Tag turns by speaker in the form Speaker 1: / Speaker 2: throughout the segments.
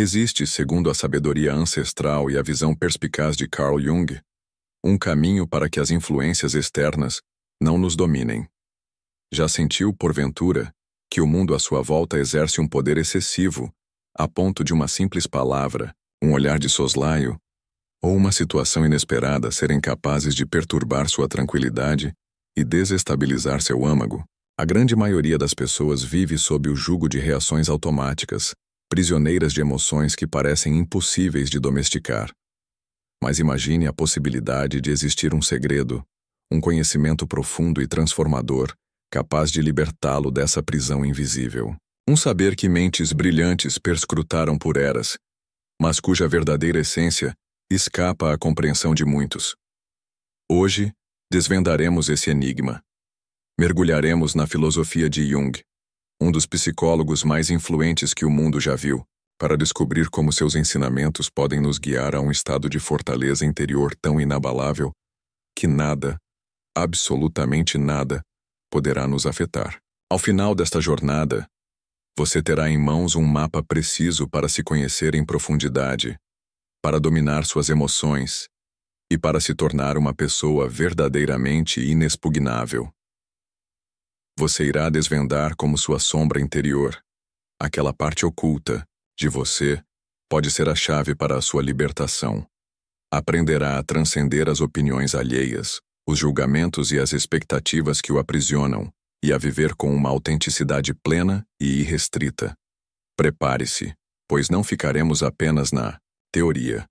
Speaker 1: Existe, segundo a sabedoria ancestral e a visão perspicaz de Carl Jung, um caminho para que as influências externas não nos dominem. Já sentiu, porventura, que o mundo à sua volta exerce um poder excessivo, a ponto de uma simples palavra, um olhar de soslaio, ou uma situação inesperada serem capazes de perturbar sua tranquilidade e desestabilizar seu âmago? A grande maioria das pessoas vive sob o jugo de reações automáticas, prisioneiras de emoções que parecem impossíveis de domesticar. Mas imagine a possibilidade de existir um segredo, um conhecimento profundo e transformador, capaz de libertá-lo dessa prisão invisível. Um saber que mentes brilhantes perscrutaram por eras, mas cuja verdadeira essência escapa à compreensão de muitos. Hoje, desvendaremos esse enigma. Mergulharemos na filosofia de Jung, um dos psicólogos mais influentes que o mundo já viu, para descobrir como seus ensinamentos podem nos guiar a um estado de fortaleza interior tão inabalável que nada, absolutamente nada, poderá nos afetar. Ao final desta jornada, você terá em mãos um mapa preciso para se conhecer em profundidade, para dominar suas emoções e para se tornar uma pessoa verdadeiramente inexpugnável. Você irá desvendar como sua sombra interior, aquela parte oculta de você, pode ser a chave para a sua libertação. Aprenderá a transcender as opiniões alheias, os julgamentos e as expectativas que o aprisionam, e a viver com uma autenticidade plena e irrestrita. Prepare-se, pois não ficaremos apenas na teoria.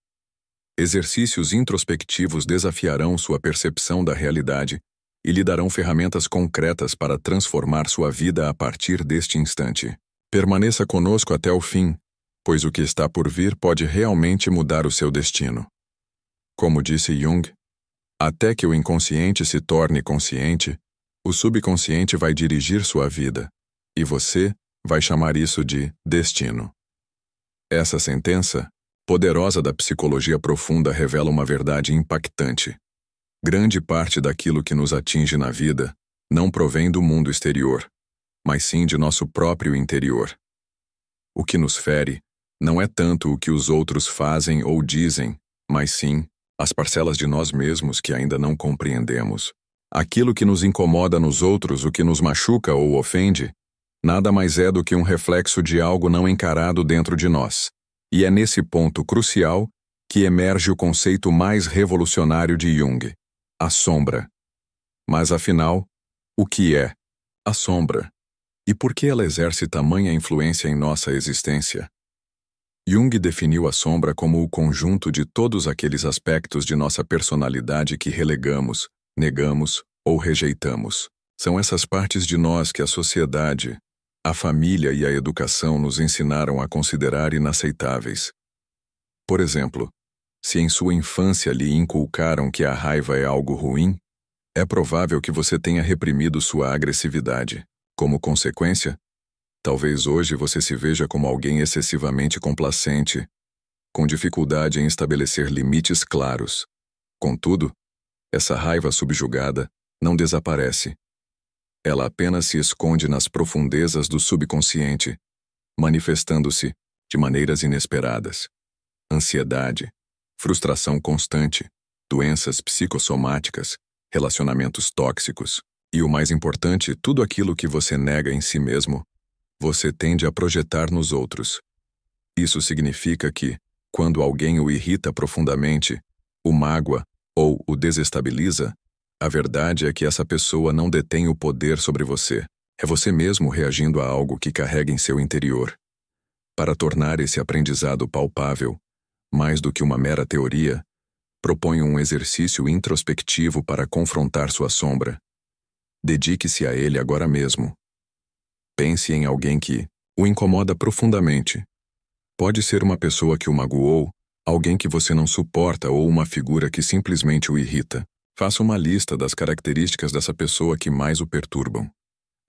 Speaker 1: Exercícios introspectivos desafiarão sua percepção da realidade e lhe darão ferramentas concretas para transformar sua vida a partir deste instante. Permaneça conosco até o fim, pois o que está por vir pode realmente mudar o seu destino. Como disse Jung, até que o inconsciente se torne consciente, o subconsciente vai dirigir sua vida, e você vai chamar isso de destino. Essa sentença, poderosa da psicologia profunda, revela uma verdade impactante. Grande parte daquilo que nos atinge na vida não provém do mundo exterior, mas sim de nosso próprio interior. O que nos fere não é tanto o que os outros fazem ou dizem, mas sim as parcelas de nós mesmos que ainda não compreendemos. Aquilo que nos incomoda nos outros, o que nos machuca ou ofende, nada mais é do que um reflexo de algo não encarado dentro de nós. E é nesse ponto crucial que emerge o conceito mais revolucionário de Jung, a sombra. Mas afinal, o que é a sombra? E por que ela exerce tamanha influência em nossa existência? Jung definiu a sombra como o conjunto de todos aqueles aspectos de nossa personalidade que relegamos, negamos ou rejeitamos. São essas partes de nós que a sociedade, a família e a educação nos ensinaram a considerar inaceitáveis. Por exemplo, se em sua infância lhe inculcaram que a raiva é algo ruim, é provável que você tenha reprimido sua agressividade. Como consequência, talvez hoje você se veja como alguém excessivamente complacente, com dificuldade em estabelecer limites claros. Contudo, essa raiva subjugada não desaparece. Ela apenas se esconde nas profundezas do subconsciente, manifestando-se de maneiras inesperadas. Ansiedade, frustração constante, doenças psicossomáticas, relacionamentos tóxicos e, o mais importante, tudo aquilo que você nega em si mesmo, você tende a projetar nos outros. Isso significa que, quando alguém o irrita profundamente, o mágoa ou o desestabiliza, a verdade é que essa pessoa não detém o poder sobre você. É você mesmo reagindo a algo que carrega em seu interior. Para tornar esse aprendizado palpável, mais do que uma mera teoria, proponho um exercício introspectivo para confrontar sua sombra. Dedique-se a ele agora mesmo. Pense em alguém que o incomoda profundamente. Pode ser uma pessoa que o magoou, alguém que você não suporta ou uma figura que simplesmente o irrita. Faça uma lista das características dessa pessoa que mais o perturbam.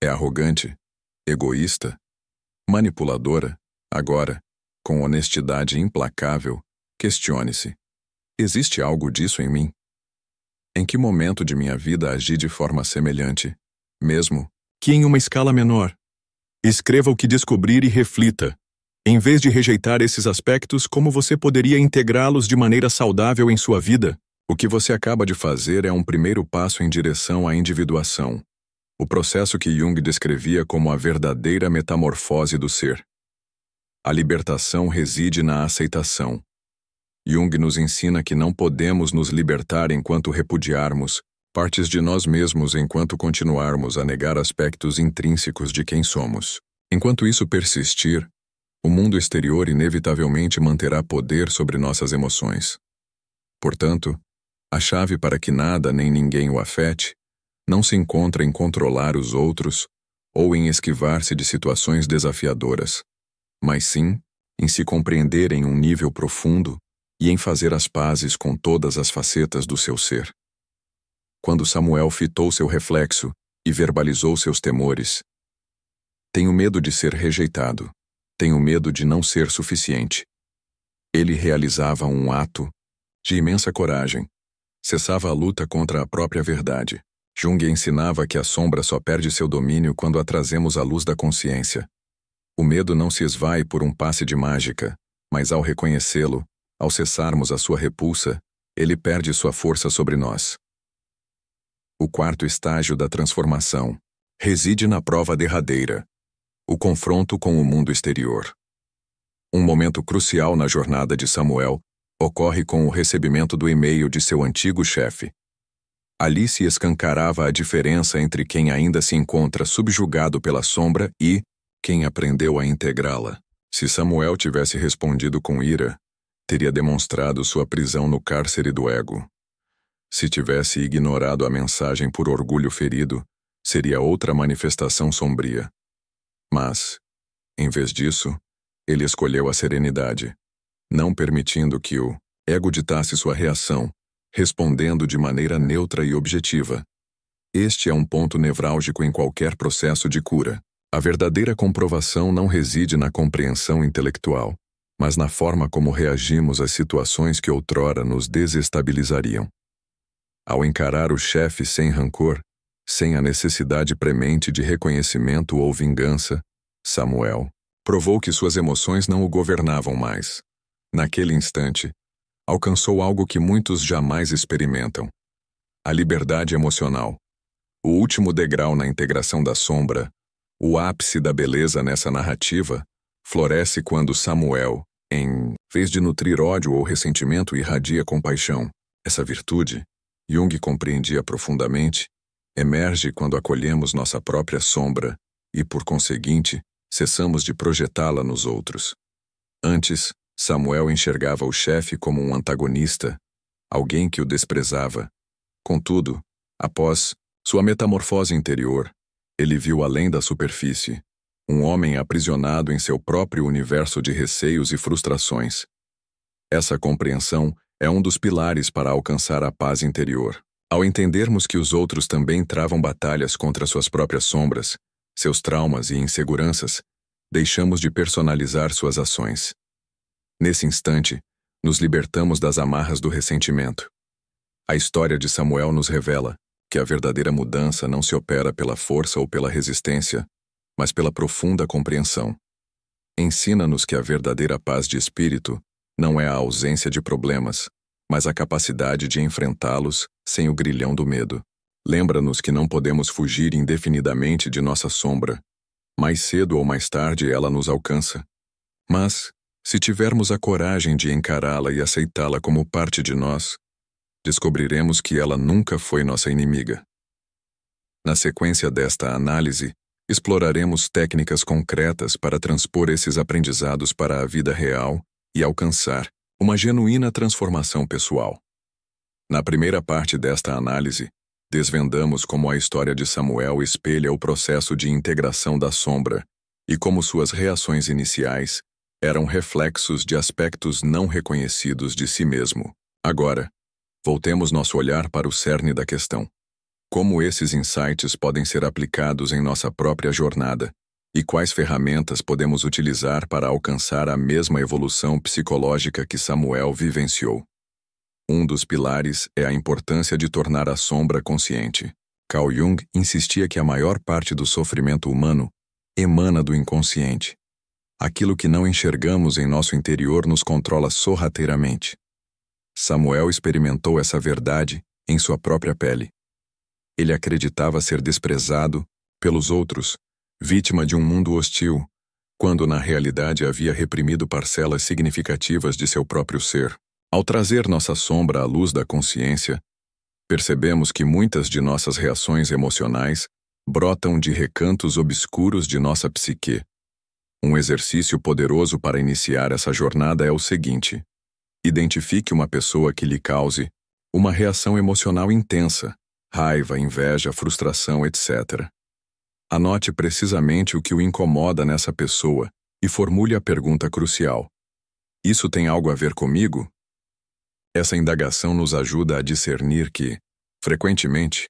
Speaker 1: É arrogante? Egoísta? Manipuladora? Agora, com honestidade implacável, questione-se: existe algo disso em mim? Em que momento de minha vida agi de forma semelhante, mesmo que em uma escala menor? Escreva o que descobrir e reflita. Em vez de rejeitar esses aspectos, como você poderia integrá-los de maneira saudável em sua vida? O que você acaba de fazer é um primeiro passo em direção à individuação, o processo que Jung descrevia como a verdadeira metamorfose do ser. A libertação reside na aceitação. Jung nos ensina que não podemos nos libertar enquanto repudiarmos partes de nós mesmos enquanto continuarmos a negar aspectos intrínsecos de quem somos. Enquanto isso persistir, o mundo exterior inevitavelmente manterá poder sobre nossas emoções. Portanto, a chave para que nada nem ninguém o afete não se encontra em controlar os outros ou em esquivar-se de situações desafiadoras, mas sim em se compreender em um nível profundo e em fazer as pazes com todas as facetas do seu ser. Quando Samuel fitou seu reflexo e verbalizou seus temores, tenho medo de ser rejeitado. Tenho medo de não ser suficiente. Ele realizava um ato de imensa coragem. Cessava a luta contra a própria verdade. Jung ensinava que a sombra só perde seu domínio quando a trazemos à luz da consciência. O medo não se esvai por um passe de mágica, mas ao reconhecê-lo, ao cessarmos a sua repulsa, ele perde sua força sobre nós. O quarto estágio da transformação reside na prova derradeira. O confronto com o mundo exterior. Um momento crucial na jornada de Samuel ocorre com o recebimento do e-mail de seu antigo chefe. Ali se escancarava a diferença entre quem ainda se encontra subjugado pela sombra e quem aprendeu a integrá-la. Se Samuel tivesse respondido com ira, teria demonstrado sua prisão no cárcere do ego. Se tivesse ignorado a mensagem por orgulho ferido, seria outra manifestação sombria. Mas, em vez disso, ele escolheu a serenidade, não permitindo que o ego ditasse sua reação, respondendo de maneira neutra e objetiva. Este é um ponto nevrálgico em qualquer processo de cura. A verdadeira comprovação não reside na compreensão intelectual, mas na forma como reagimos às situações que outrora nos desestabilizariam. Ao encarar o chefe sem rancor, sem a necessidade premente de reconhecimento ou vingança, Samuel provou que suas emoções não o governavam mais. Naquele instante, alcançou algo que muitos jamais experimentam: a liberdade emocional. O último degrau na integração da sombra, o ápice da beleza nessa narrativa, floresce quando Samuel, em vez de nutrir ódio ou ressentimento, irradia compaixão. Essa virtude, Jung compreendia profundamente, emerge quando acolhemos nossa própria sombra e, por conseguinte, cessamos de projetá-la nos outros. Antes, Samuel enxergava o chefe como um antagonista, alguém que o desprezava. Contudo, após sua metamorfose interior, ele viu além da superfície, um homem aprisionado em seu próprio universo de receios e frustrações. Essa compreensão é um dos pilares para alcançar a paz interior. Ao entendermos que os outros também travam batalhas contra suas próprias sombras, seus traumas e inseguranças, deixamos de personalizar suas ações. Nesse instante, nos libertamos das amarras do ressentimento. A história de Samuel nos revela que a verdadeira mudança não se opera pela força ou pela resistência, mas pela profunda compreensão. Ensina-nos que a verdadeira paz de espírito não é a ausência de problemas, mas a capacidade de enfrentá-los sem o grilhão do medo. Lembra-nos que não podemos fugir indefinidamente de nossa sombra. Mais cedo ou mais tarde ela nos alcança. Mas, se tivermos a coragem de encará-la e aceitá-la como parte de nós, descobriremos que ela nunca foi nossa inimiga. Na sequência desta análise, exploraremos técnicas concretas para transpor esses aprendizados para a vida real e alcançar uma genuína transformação pessoal. Na primeira parte desta análise, desvendamos como a história de Samuel espelha o processo de integração da sombra e como suas reações iniciais eram reflexos de aspectos não reconhecidos de si mesmo. Agora, voltemos nosso olhar para o cerne da questão. Como esses insights podem ser aplicados em nossa própria jornada e quais ferramentas podemos utilizar para alcançar a mesma evolução psicológica que Samuel vivenciou? Um dos pilares é a importância de tornar a sombra consciente. Carl Jung insistia que a maior parte do sofrimento humano emana do inconsciente. Aquilo que não enxergamos em nosso interior nos controla sorrateiramente. Samuel experimentou essa verdade em sua própria pele. Ele acreditava ser desprezado pelos outros, vítima de um mundo hostil, quando na realidade havia reprimido parcelas significativas de seu próprio ser. Ao trazer nossa sombra à luz da consciência, percebemos que muitas de nossas reações emocionais brotam de recantos obscuros de nossa psique. Um exercício poderoso para iniciar essa jornada é o seguinte: identifique uma pessoa que lhe cause uma reação emocional intensa, raiva, inveja, frustração, etc. Anote precisamente o que o incomoda nessa pessoa e formule a pergunta crucial: isso tem algo a ver comigo? Essa indagação nos ajuda a discernir que, frequentemente,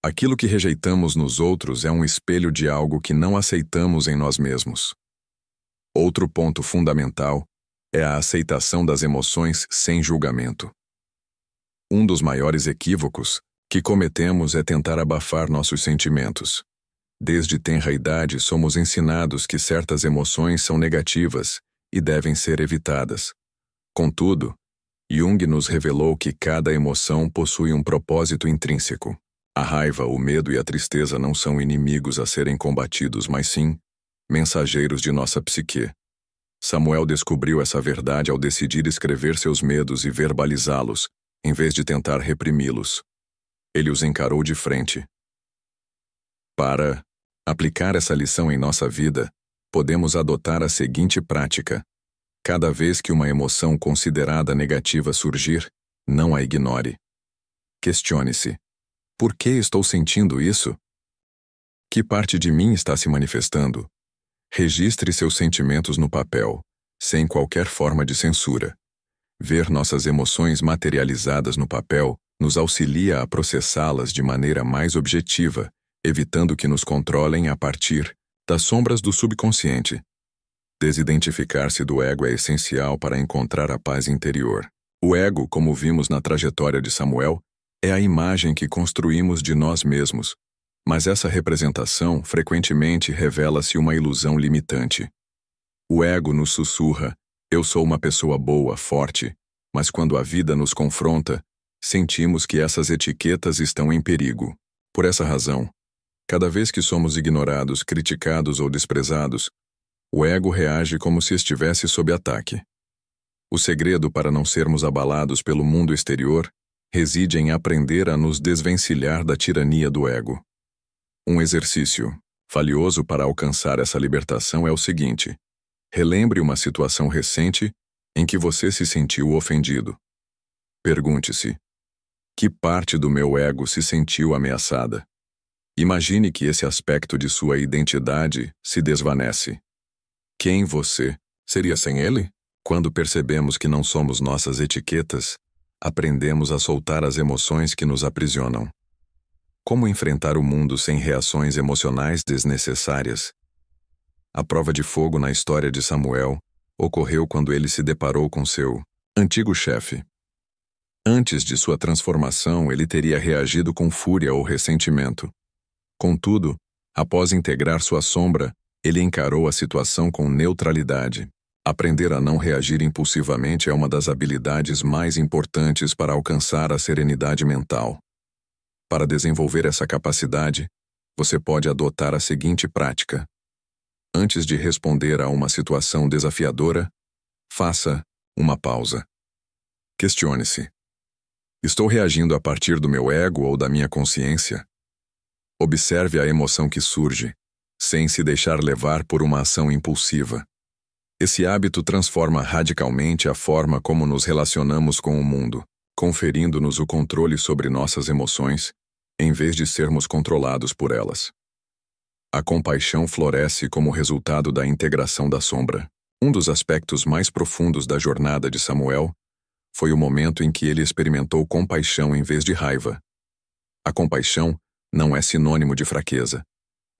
Speaker 1: aquilo que rejeitamos nos outros é um espelho de algo que não aceitamos em nós mesmos. Outro ponto fundamental é a aceitação das emoções sem julgamento. Um dos maiores equívocos que cometemos é tentar abafar nossos sentimentos. Desde tenra idade somos ensinados que certas emoções são negativas e devem ser evitadas. Contudo, Jung nos revelou que cada emoção possui um propósito intrínseco. A raiva, o medo e a tristeza não são inimigos a serem combatidos, mas sim mensageiros de nossa psique. Samuel descobriu essa verdade ao decidir escrever seus medos e verbalizá-los, em vez de tentar reprimi-los. Ele os encarou de frente. Para aplicar essa lição em nossa vida, podemos adotar a seguinte prática: cada vez que uma emoção considerada negativa surgir, não a ignore. Questione-se: por que estou sentindo isso? Que parte de mim está se manifestando? Registre seus sentimentos no papel, sem qualquer forma de censura. Ver nossas emoções materializadas no papel nos auxilia a processá-las de maneira mais objetiva, evitando que nos controlem a partir das sombras do subconsciente. Desidentificar-se do ego é essencial para encontrar a paz interior. O ego, como vimos na trajetória de Samuel, é a imagem que construímos de nós mesmos, mas essa representação frequentemente revela-se uma ilusão limitante. O ego nos sussurra: eu sou uma pessoa boa, forte, mas quando a vida nos confronta, sentimos que essas etiquetas estão em perigo. Por essa razão, cada vez que somos ignorados, criticados ou desprezados, o ego reage como se estivesse sob ataque. O segredo para não sermos abalados pelo mundo exterior reside em aprender a nos desvencilhar da tirania do ego. Um exercício valioso para alcançar essa libertação é o seguinte: relembre uma situação recente em que você se sentiu ofendido. Pergunte-se: que parte do meu ego se sentiu ameaçada? Imagine que esse aspecto de sua identidade se desvanece. Quem você seria sem ele? Quando percebemos que não somos nossas etiquetas, aprendemos a soltar as emoções que nos aprisionam. Como enfrentar o mundo sem reações emocionais desnecessárias? A prova de fogo na história de Samuel ocorreu quando ele se deparou com seu antigo chefe. Antes de sua transformação, ele teria reagido com fúria ou ressentimento. Contudo, após integrar sua sombra, ele encarou a situação com neutralidade. Aprender a não reagir impulsivamente é uma das habilidades mais importantes para alcançar a serenidade mental. Para desenvolver essa capacidade, você pode adotar a seguinte prática: antes de responder a uma situação desafiadora, faça uma pausa. Questione-se: estou reagindo a partir do meu ego ou da minha consciência? Observe a emoção que surge, sem se deixar levar por uma ação impulsiva. Esse hábito transforma radicalmente a forma como nos relacionamos com o mundo, conferindo-nos o controle sobre nossas emoções, em vez de sermos controlados por elas. A compaixão floresce como resultado da integração da sombra. Um dos aspectos mais profundos da jornada de Samuel foi o momento em que ele experimentou compaixão em vez de raiva. A compaixão não é sinônimo de fraqueza,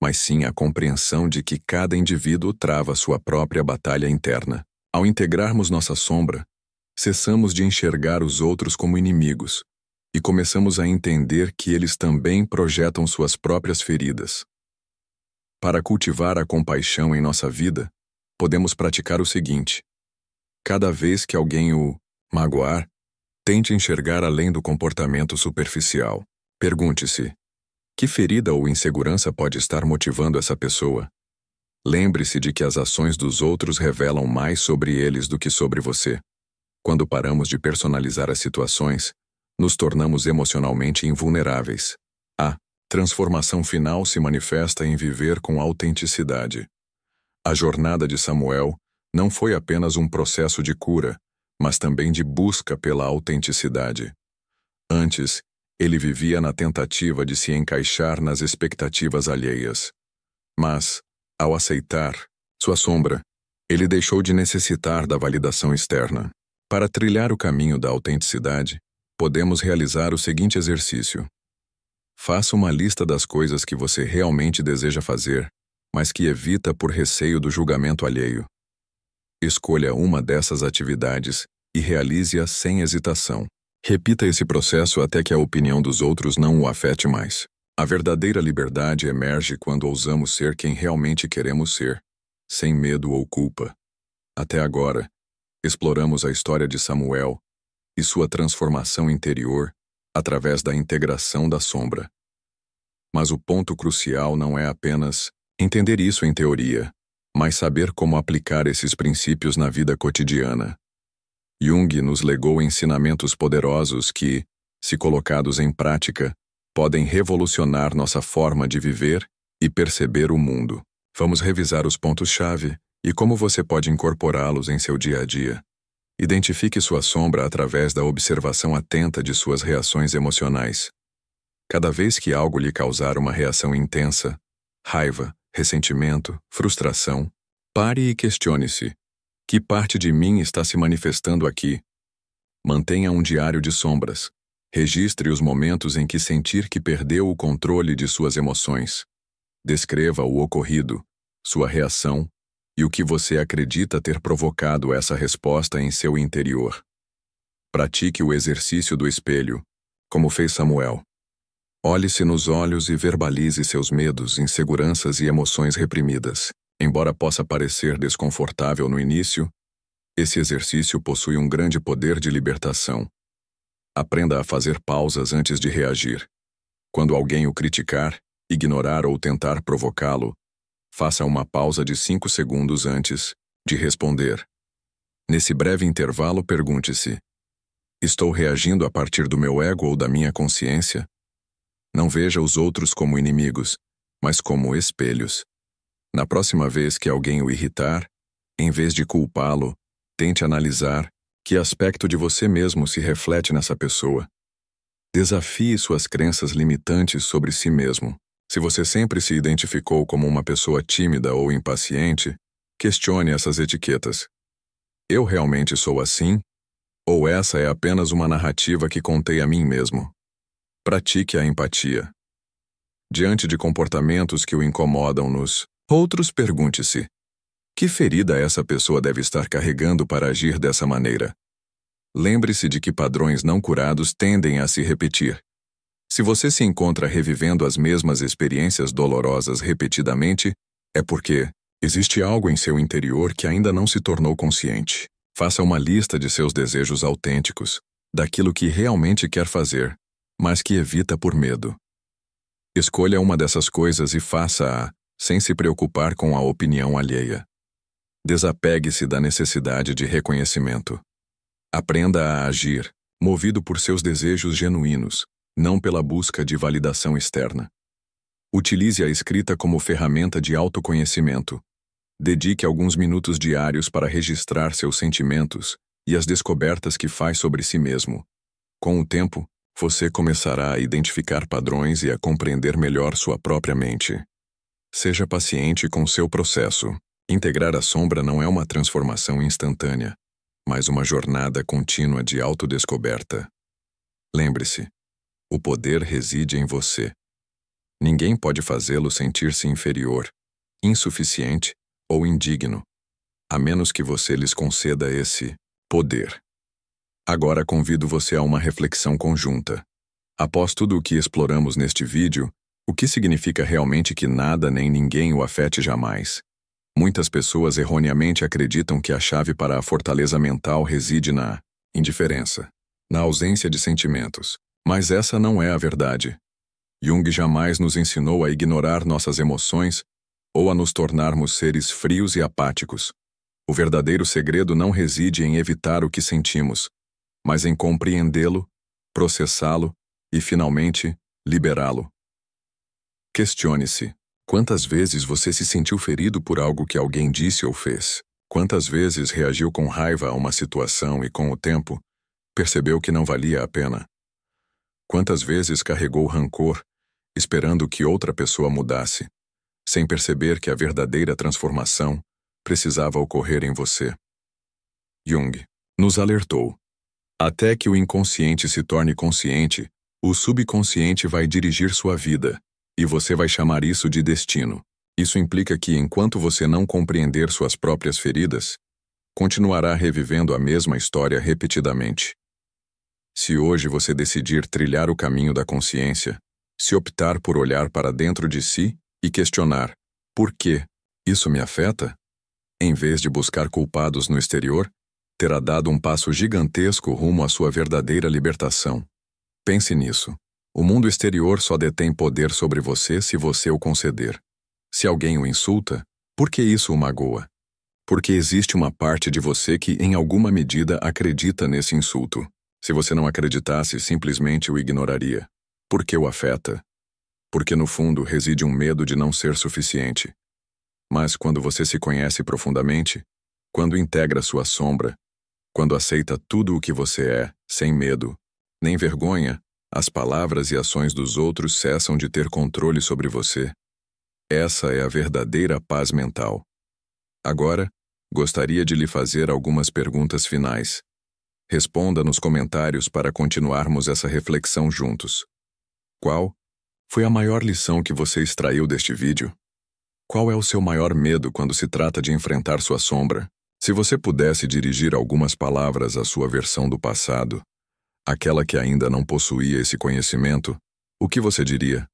Speaker 1: mas sim a compreensão de que cada indivíduo trava sua própria batalha interna. Ao integrarmos nossa sombra, cessamos de enxergar os outros como inimigos e começamos a entender que eles também projetam suas próprias feridas. Para cultivar a compaixão em nossa vida, podemos praticar o seguinte. Cada vez que alguém o magoar, tente enxergar além do comportamento superficial. Pergunte-se: que ferida ou insegurança pode estar motivando essa pessoa? Lembre-se de que as ações dos outros revelam mais sobre eles do que sobre você. Quando paramos de personalizar as situações, nos tornamos emocionalmente invulneráveis. A transformação final se manifesta em viver com autenticidade. A jornada de Samuel não foi apenas um processo de cura, mas também de busca pela autenticidade. Antes, ele vivia na tentativa de se encaixar nas expectativas alheias. Mas, ao aceitar sua sombra, ele deixou de necessitar da validação externa. Para trilhar o caminho da autenticidade, podemos realizar o seguinte exercício. Faça uma lista das coisas que você realmente deseja fazer, mas que evita por receio do julgamento alheio. Escolha uma dessas atividades e realize-a sem hesitação. Repita esse processo até que a opinião dos outros não o afete mais. A verdadeira liberdade emerge quando ousamos ser quem realmente queremos ser, sem medo ou culpa. Até agora, exploramos a história de Samuel e sua transformação interior através da integração da sombra. Mas o ponto crucial não é apenas entender isso em teoria, mas saber como aplicar esses princípios na vida cotidiana. Jung nos legou ensinamentos poderosos que, se colocados em prática, podem revolucionar nossa forma de viver e perceber o mundo. Vamos revisar os pontos-chave e como você pode incorporá-los em seu dia a dia. Identifique sua sombra através da observação atenta de suas reações emocionais. Cada vez que algo lhe causar uma reação intensa, raiva, ressentimento, frustração, pare e questione-se: que parte de mim está se manifestando aqui? Mantenha um diário de sombras. Registre os momentos em que sentir que perdeu o controle de suas emoções. Descreva o ocorrido, sua reação e o que você acredita ter provocado essa resposta em seu interior. Pratique o exercício do espelho, como fez Samuel. Olhe-se nos olhos e verbalize seus medos, inseguranças e emoções reprimidas. Embora possa parecer desconfortável no início, esse exercício possui um grande poder de libertação. Aprenda a fazer pausas antes de reagir. Quando alguém o criticar, ignorar ou tentar provocá-lo, faça uma pausa de 5 segundos antes de responder. Nesse breve intervalo, pergunte-se: estou reagindo a partir do meu ego ou da minha consciência? Não veja os outros como inimigos, mas como espelhos. Na próxima vez que alguém o irritar, em vez de culpá-lo, tente analisar que aspecto de você mesmo se reflete nessa pessoa. Desafie suas crenças limitantes sobre si mesmo. Se você sempre se identificou como uma pessoa tímida ou impaciente, questione essas etiquetas. Eu realmente sou assim? Ou essa é apenas uma narrativa que contei a mim mesmo? Pratique a empatia. Diante de comportamentos que o incomodam nos outros, pergunte-se: que ferida essa pessoa deve estar carregando para agir dessa maneira? Lembre-se de que padrões não curados tendem a se repetir. Se você se encontra revivendo as mesmas experiências dolorosas repetidamente, é porque existe algo em seu interior que ainda não se tornou consciente. Faça uma lista de seus desejos autênticos, daquilo que realmente quer fazer, mas que evita por medo. Escolha uma dessas coisas e faça-a, sem se preocupar com a opinião alheia. Desapegue-se da necessidade de reconhecimento. Aprenda a agir, movido por seus desejos genuínos, não pela busca de validação externa. Utilize a escrita como ferramenta de autoconhecimento. Dedique alguns minutos diários para registrar seus sentimentos e as descobertas que faz sobre si mesmo. Com o tempo, você começará a identificar padrões e a compreender melhor sua própria mente. Seja paciente com seu processo. Integrar a sombra não é uma transformação instantânea, mas uma jornada contínua de autodescoberta. Lembre-se, o poder reside em você. Ninguém pode fazê-lo sentir-se inferior, insuficiente ou indigno, a menos que você lhes conceda esse poder. Agora convido você a uma reflexão conjunta. Após tudo o que exploramos neste vídeo, o que significa realmente que nada nem ninguém o afete jamais? Muitas pessoas erroneamente acreditam que a chave para a fortaleza mental reside na indiferença, na ausência de sentimentos. Mas essa não é a verdade. Jung jamais nos ensinou a ignorar nossas emoções ou a nos tornarmos seres frios e apáticos. O verdadeiro segredo não reside em evitar o que sentimos, mas em compreendê-lo, processá-lo e, finalmente, liberá-lo. Questione-se: quantas vezes você se sentiu ferido por algo que alguém disse ou fez? Quantas vezes reagiu com raiva a uma situação e, com o tempo, percebeu que não valia a pena? Quantas vezes carregou rancor, esperando que outra pessoa mudasse, sem perceber que a verdadeira transformação precisava ocorrer em você? Jung nos alertou: até que o inconsciente se torne consciente, o subconsciente vai dirigir sua vida, e você vai chamar isso de destino. Isso implica que, enquanto você não compreender suas próprias feridas, continuará revivendo a mesma história repetidamente. Se hoje você decidir trilhar o caminho da consciência, se optar por olhar para dentro de si e questionar: por que isso me afeta? Em vez de buscar culpados no exterior, terá dado um passo gigantesco rumo à sua verdadeira libertação. Pense nisso. O mundo exterior só detém poder sobre você se você o conceder. Se alguém o insulta, por que isso o magoa? Porque existe uma parte de você que, em alguma medida, acredita nesse insulto. Se você não acreditasse, simplesmente o ignoraria. Por que o afeta? Porque no fundo reside um medo de não ser suficiente. Mas quando você se conhece profundamente, quando integra sua sombra, quando aceita tudo o que você é, sem medo, nem vergonha, as palavras e ações dos outros cessam de ter controle sobre você. Essa é a verdadeira paz mental. Agora, gostaria de lhe fazer algumas perguntas finais. Responda nos comentários para continuarmos essa reflexão juntos. Qual foi a maior lição que você extraiu deste vídeo? Qual é o seu maior medo quando se trata de enfrentar sua sombra? Se você pudesse dirigir algumas palavras à sua versão do passado, aquela que ainda não possuía esse conhecimento, o que você diria?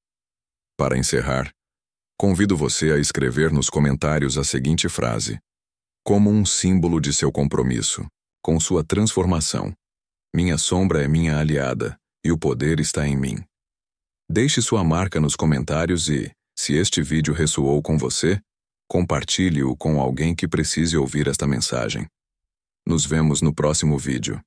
Speaker 1: Para encerrar, convido você a escrever nos comentários a seguinte frase: como um símbolo de seu compromisso com sua transformação. Minha sombra é minha aliada, e o poder está em mim. Deixe sua marca nos comentários e, se este vídeo ressoou com você, compartilhe-o com alguém que precise ouvir esta mensagem. Nos vemos no próximo vídeo.